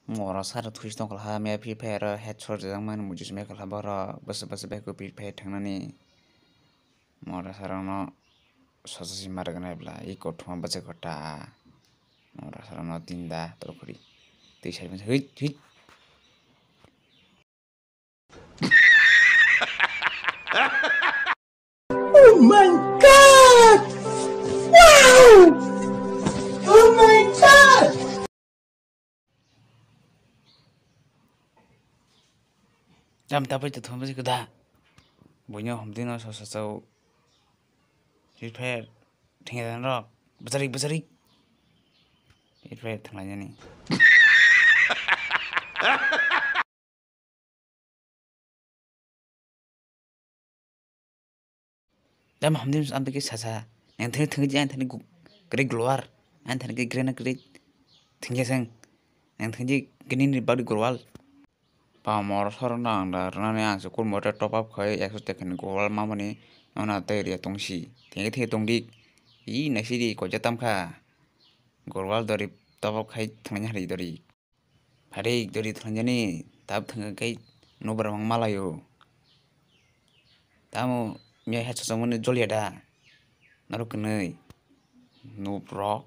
Mora sara thuis tong kala me pi phe ra headshot jang man mujus me kala bara bas be ko pi phe thangnani mora sara no sosasi margana bla I ko thuma bache kota mora sara no tinda torkuri tei sai hit hit Oh my god! Wow! Oh my god! jam ta pai thuma bache ko da boino homdin no sosasau hit phe thinga dan ro bazari hit phe thangla jani jam homdin am ke sasa nang thing ji an thani gre gloar an thani ke grena gre thingja sang nang thing ji gini ni body glowal pa mor sor na anda rana ang sukul motor top up khai 100 tekan glowal mamani nona te ria tongsi thing tongdi I nasiri ko jatam kha glowal dori top up khai thangnya hari dori hari dori thangjani tab thang kai nobra mang malayo tamu me ha chamone joliada naruknei no bro